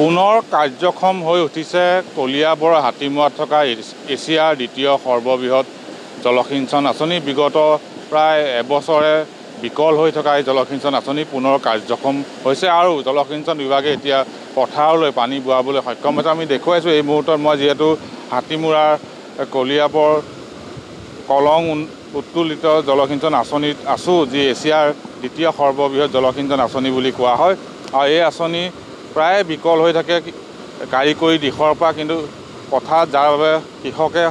পুনৰ কাৰ্যক্ষম হৈ উঠিছে কলিয়াবৰ হাতীমূৰত থকা এছিয়াৰ দ্বিতীয় সৰ্ববৃহৎ জলসিঞ্চন আঁচনি। বিগত প্ৰায় এবছৰে বিকল হৈ থকা এই জলসিঞ্চন আঁচনি পুনৰ কাৰ্যক্ষম হৈছে আৰু জলসিঞ্চন বিভাগে এতিয়া পথাৰলৈ পানী বোৱাবলৈ সক্ষম হৈছে। আমি দেখুৱাইছোঁ এই মুহূৰ্তত মই যিহেতু হাতীমূৰাৰ কলিয়াবৰ কলং উত্তোলিত জলসিঞ্চন আঁচনিত আছোঁ, যি এছিয়াৰ দ্বিতীয় সৰ্ববৃহৎ জলসিঞ্চন আঁচনি বুলি কোৱা হয়। আৰু এই আঁচনি প্ৰায় বিকল হৈ থাকে কাৰিকৰী দিশৰ পৰা, কিন্তু পথাৰত যাৰ বাবে কৃষকে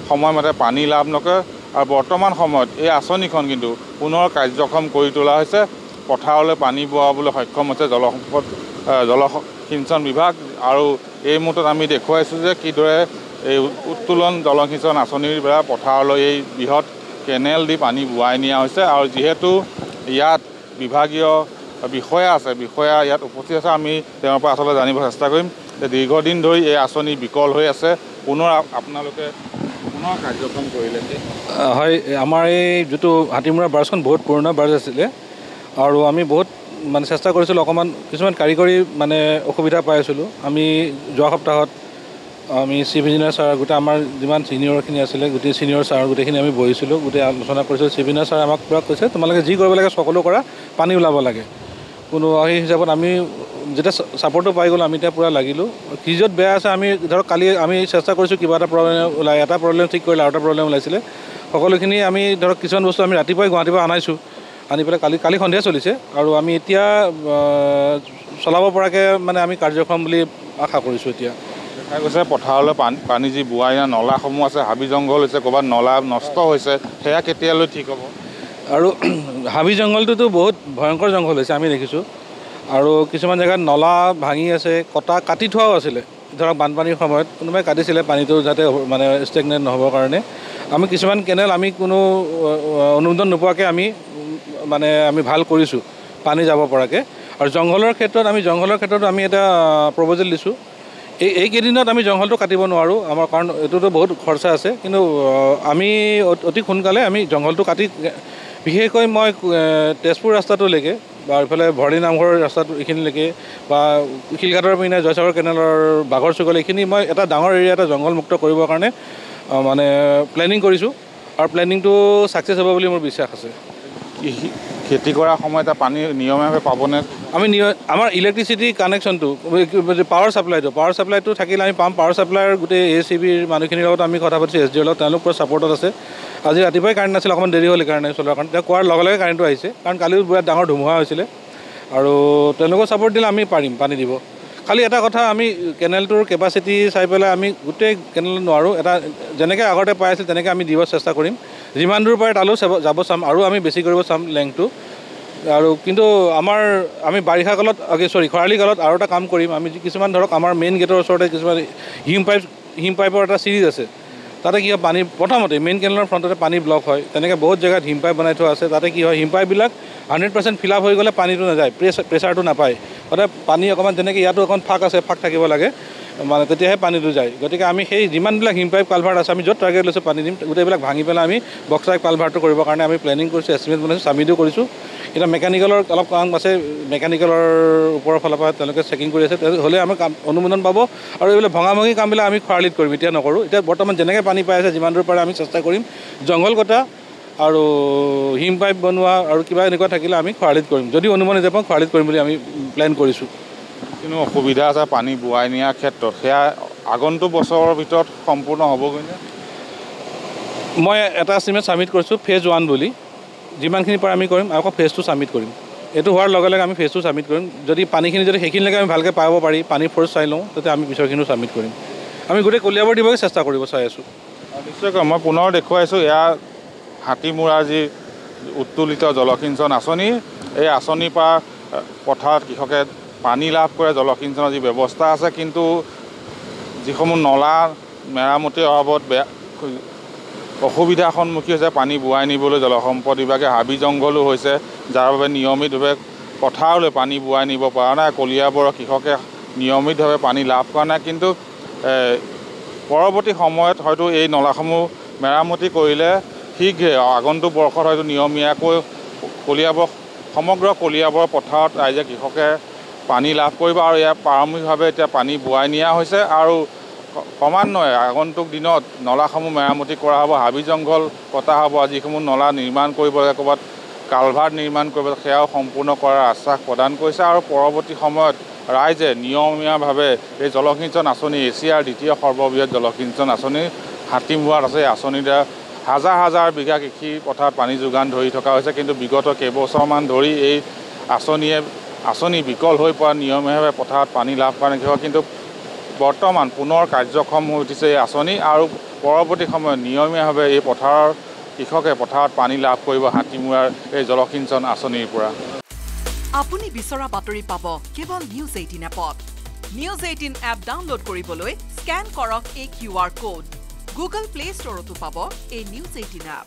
সময়মতে পানী লাভ নকৰে। আৰু বৰ্তমান সময়ত এই আঁচনিখন কিন্তু পুনৰ কাৰ্যক্ষম কৰি তোলা হৈছে, পথাৰলৈ পানী বোৱাবলৈ সক্ষম হৈছে জলসিঞ্চন বিভাগ। আৰু এই মুহূৰ্তত আমি দেখুৱাইছোঁ যে কিদৰে এই উত্তোলন জলসিঞ্চন আঁচনিৰ দ্বাৰা পথাৰলৈ এই বৃহৎ কেনেল দি পানী বোৱাই নিয়া হৈছে। আৰু যিহেতু ইয়াত বিভাগীয় বিষয়া আছে, বিষয়া ইয়াত উপস্থিত আছে, আমি তেওঁৰ পৰা আচলতে জানিব চেষ্টা কৰিম যে দীৰ্ঘদিন ধৰি এই আঁচনি বিকল হৈ আছে, পুনৰ আপোনালোকে পুনৰ কাৰ্যক্ষম কৰিলে। হয়, আমাৰ এই যিটো হাতীমূৰা ব্ৰাঞ্চখন বহুত পুৰণা ব্ৰাঞ্চ আছিলে আৰু আমি বহুত চেষ্টা কৰিছিলোঁ, অকণমান কিছুমান কাৰিকৰী অসুবিধা পাই আছিলোঁ। আমি যোৱা সপ্তাহত আমি চিফ ইঞ্জিনিয়াৰ ছাৰ গোটেই আমাৰ যিমান ছিনিয়ৰখিনি আছিলে গোটেই ছিনিয়ৰ ছাৰ গোটেইখিনি আমি বহিছিলোঁ, গোটেই আলোচনা কৰিছিলোঁ। চিফ ইঞ্জিনিয়াৰ ছাৰে আমাক পূৰা কৈছে তোমালোকে যি কৰিব লাগে সকলো কৰা, পানী ওলাব লাগে। কোনো সেই হিচাপত আমি যেতিয়া ছাপৰ্টটো পাই গ'লোঁ, আমি এতিয়া পূৰা লাগিলোঁ। কি য'ত বেয়া আছে আমি ধৰক কালি আমি চেষ্টা কৰিছোঁ, কিবা এটা প্ৰব্লেম ওলাই, এটা প্ৰব্লেম ঠিক কৰিলে আৰু এটা প্ৰব্লেম ওলাইছিলে। সকলোখিনি আমি ধৰক কিছুমান বস্তু আমি ৰাতিপুৱাই গুৱাহাটীৰ পৰা আনাইছোঁ, আনি পেলাই কালি সন্ধিয়া চলিছে আৰু আমি এতিয়া চলাব পৰাকৈ আমি কাৰ্যক্ষম বুলি আশা কৰিছোঁ। এতিয়া দেখা গৈছে পথাৰলৈ পানী যি বোৱাই নিয়া নলাসমূহ আছে, হাবি জংঘল হৈছে, ক'ৰবাত নলা নষ্ট হৈছে, সেয়া কেতিয়ালৈ ঠিক হ'ব? আৰু হাবি জংঘলটোতো বহুত ভয়ংকৰ জংঘল হৈছে আমি দেখিছোঁ। আৰু কিছুমান জেগাত নলা ভাঙি আছে, কাটি থোৱাও আছিলে, ধৰক বানপানীৰ সময়ত কোনোবাই কাটিছিলে পানীটো যাতে ষ্টেগনেট নহ'বৰ কাৰণে। আমি কিছুমান কেনেল আমি কোনো অনুমোদন নোপোৱাকৈ আমি ভাল কৰিছোঁ পানী যাব পৰাকৈ। আৰু জংঘলৰ ক্ষেত্ৰত আমি এটা প্ৰপ'জেল দিছোঁ। এইকেইদিনত আমি জংঘলটো কাটিব নোৱাৰোঁ, আমাৰ কাৰণ এইটোতো বহুত খৰচা আছে, কিন্তু আমি অতি সোনকালে আমি জংঘলটো কাটি, বিশেষকৈ মই তেজপুৰ ৰাস্তাটোলৈকে বা এইফালে ভৰলী নামঘৰৰ ৰাস্তাটো এইখিনিলৈকে বা শিলঘাটৰ পিনে জয়সাগৰ কেনেলৰ বাঘৰ চুকল, এইখিনি মই এটা ডাঙৰ এৰিয়া এটা জংঘলমুক্ত কৰিবৰ কাৰণে প্লেনিং কৰিছোঁ আৰু প্লেনিংটো ছাকচেছ হ'ব বুলি মোৰ বিশ্বাস আছে। খেতি কৰাৰ সময়ত পানী নিয়মীয়াভাৱে পাবনে? আমাৰ ইলেক্ট্ৰিচিটি কানেকশ্যনটো, পাৱাৰ ছাপ্লাইটো থাকিলে আমি পাম। পাৱাৰ ছাপ্লাইৰ গোটেই ACBৰ মানুহখিনিৰ লগত আমি কথা পাতিছোঁ, SDOৰ লগত, তেওঁলোক পুৰা ছাপৰ্টত আছে। আজি ৰাতিপুৱাই কাৰেণ্ট নাছিলে, অকণমান দেৰি হ'ল কাৰণে চলোৱাৰ কাৰণে, তেওঁ কোৱাৰ লগে লগে কাৰেণ্টটো আহিছে, কাৰণ কালিও বিৰাট ডাঙৰ ধুমুহা হৈছিলে। আৰু তেওঁলোকক ছাপৰ্ট দিলে আমি পাৰিম পানী দিব। খালি এটা কথা, আমি কেনেলটোৰ কেপাচিটি চাই পেলাই আমি গোটেই কেনেল নোৱাৰোঁ, এটা যেনেকৈ আগতে পাই আছিল তেনেকৈ আমি দিব চেষ্টা কৰিম। যিমান দূৰ পাৰে তালৈও যাব চাম, আৰু আমি বেছি কৰিব চাম লেংথটো। আৰু কিন্তু আমি বাৰিষা কালত খৰালি কালত আৰু এটা কাম কৰিম। আমি কিছুমান ধৰক আমাৰ মেইন গেটৰ ওচৰতে কিছুমান হিম পাইপৰ এটা চিৰিজ আছে, তাতে কি হয় পানী প্ৰথমতে মেইন কেনেলৰ ফ্ৰণ্টতে পানী ব্লক হয়, তেনেকৈ বহুত জেগাত হিম পাইপ বনাই থোৱা আছে। তাতে কি হয়, হিম পাইপবিলাক 100% ফিল আপ হৈ গ'লে পানীটো নাযায়, প্ৰেছাৰটো নাপায়। তাতে পানী অকণমান যেনেকৈ ইয়াতো অকণ ফাঁক আছে, ফাঁক থাকিব লাগে, তেতিয়াহে পানীটো যায়। গতিকে আমি সেই যিমানবিলাক হিম পাইপ কালভাৰ্ট আছে, আমি য'ত টাৰ্গেট লৈছোঁ পানী দিম, গোটেইবিলাক ভাঙি পেলাই আমি বক্স টাইপ কালভাৰ্টটো কৰিবৰ কাৰণে আমি প্লেনিং কৰিছোঁ, এষ্টিমেট বনাইছোঁ, ছাবমিটো কৰিছোঁ। এতিয়া মেকানিকেলৰ অলপ কাম আছে, মেকানিকেলৰ ওপৰৰ ফালৰ পৰা তেওঁলোকে চেকিং কৰি আছে, হ'লে আমি অনুমোদন পাব। আৰু এইবিলাক ভঙি কামবিলাক আমি খৰালিত কৰিম, এতিয়া নকৰোঁ। এতিয়া বৰ্তমান যেনেকৈ পানী পাই আছে, যিমান দূৰ পাৰে আমি চেষ্টা কৰিম। জংঘল কটা আৰু হিম পাইপ বনোৱা আৰু কিবা এনেকুৱা থাকিলে আমি খৰালিত কৰিম, যদি অনুমতি নাপাওঁ খৰালিত কৰিম বুলি আমি প্লেন কৰিছোঁ। কিন্তু অসুবিধা আছে পানী বোৱাই নিয়াৰ ক্ষেত্ৰত, সেয়া আগন্তুক বছৰৰ ভিতৰত সম্পূৰ্ণ হ'বগৈনে? মই এটা এষ্টিমেট ছাবমিট কৰিছোঁ, ফেজ 1 বুলি। যিমানখিনি পাৰে আমি কৰিম, আকৌ ফেজ 2 ছাবমিট কৰিম। এইটো হোৱাৰ লগে লগে আমি ফেজ 2 ছাবমিট কৰিম। যদি পানীখিনি সেইখিনিলৈকে আমি ভালকৈ পাব পাৰি, পানী ফ'ৰ্চ চাই লওঁ, তেতিয়া আমি পিছৰখিনিও ছাবমিট কৰিম। আমি গোটেই কলিয়াবৰ দিবই চেষ্টা কৰিব চাই আছোঁ। নিশ্চয়কৈ মই পুনৰ দেখুৱাইছোঁ, এয়া হাতীমূৰাৰ যি উত্তোলিত জলসিঞ্চন আঁচনি, এই আঁচনিৰ পৰা পথাৰত কৃষকে পানী লাভ কৰে, জলসিঞ্চনৰ যি ব্যৱস্থা আছে, কিন্তু যিসমূহ নলা মেৰামতিৰ অভাৱত অসুবিধাৰ সন্মুখীন হৈছে পানী বোৱাই নিবলৈ জলসম্পদ বিভাগে। হাবি জংঘলো হৈছে, যাৰ বাবে নিয়মিতভাৱে পথাৰলৈ পানী বোৱাই নিব পৰা নাই। কলিয়াবৰৰ কৃষকে নিয়মিতভাৱে পানী লাভ কৰা নাই, কিন্তু পৰৱৰ্তী সময়ত হয়তো এই নলাসমূহ মেৰামতি কৰিলে শীঘ্ৰে আগন্তুক বৰ্ষত হয়তো নিয়মীয়াকৈ সমগ্ৰ কলিয়াবৰ পথাৰত ৰাইজে কৃষকে পানী লাভ কৰিব আৰু ইয়াৰ প্ৰাৰম্ভিকভাৱে এতিয়া পানী বোৱাই নিয়া হৈছে আৰু ক্ৰমান্বয়ে আগন্তুক দিনত নলাসমূহ মেৰামতি কৰা হ'ব, হাবি জংঘল কটা হ'ব, যিসমূহ নলা নিৰ্মাণ কৰিব লাগে, ক'ৰবাত কালভাৰ্ট নিৰ্মাণ কৰিব সেয়াও সম্পূৰ্ণ কৰাৰ আশ্বাস প্ৰদান কৰিছে আৰু পৰৱৰ্তী সময়ত ৰাইজে নিয়মীয়াভাৱে এই জলসিঞ্চন আঁচনি এছিয়াৰ দ্বিতীয় সৰ্ববৃহৎ জলসিঞ্চন আঁচনি হাতীমূৰত আছে। এই আঁচনিৰ দ্বাৰা হাজাৰ হাজাৰ বিঘা কৃষি পথাৰত পানী যোগান ধৰি থকা হৈছে, কিন্তু বিগত কেইবছৰমান ধৰি এই আঁচনি বিকল হৈ পৰা নিয়মীয়াভাৱে পথাৰত পানী লাভ কৰা নেকি, কিন্তু বৰ্তমান পুনৰ কাৰ্যক্ষম হৈ উঠিছে এই আঁচনি আৰু পৰৱৰ্তী সময়ত নিয়মীয়াভাৱে এই কৃষকে পথাৰত পানী লাভ কৰিব হাতীমূৰাৰ এই জলসিঞ্চন আঁচনিৰ পৰা। আপুনি বিচৰা বাতৰি পাব কেৱল নিউজ 18 এপত। নিউজ 18 এপ ডাউনলোড কৰিবলৈ স্কেন কৰক এই QR কোড। গুগল প্লে ষ্টৰতো পাব এই নিউজ 18 এপ।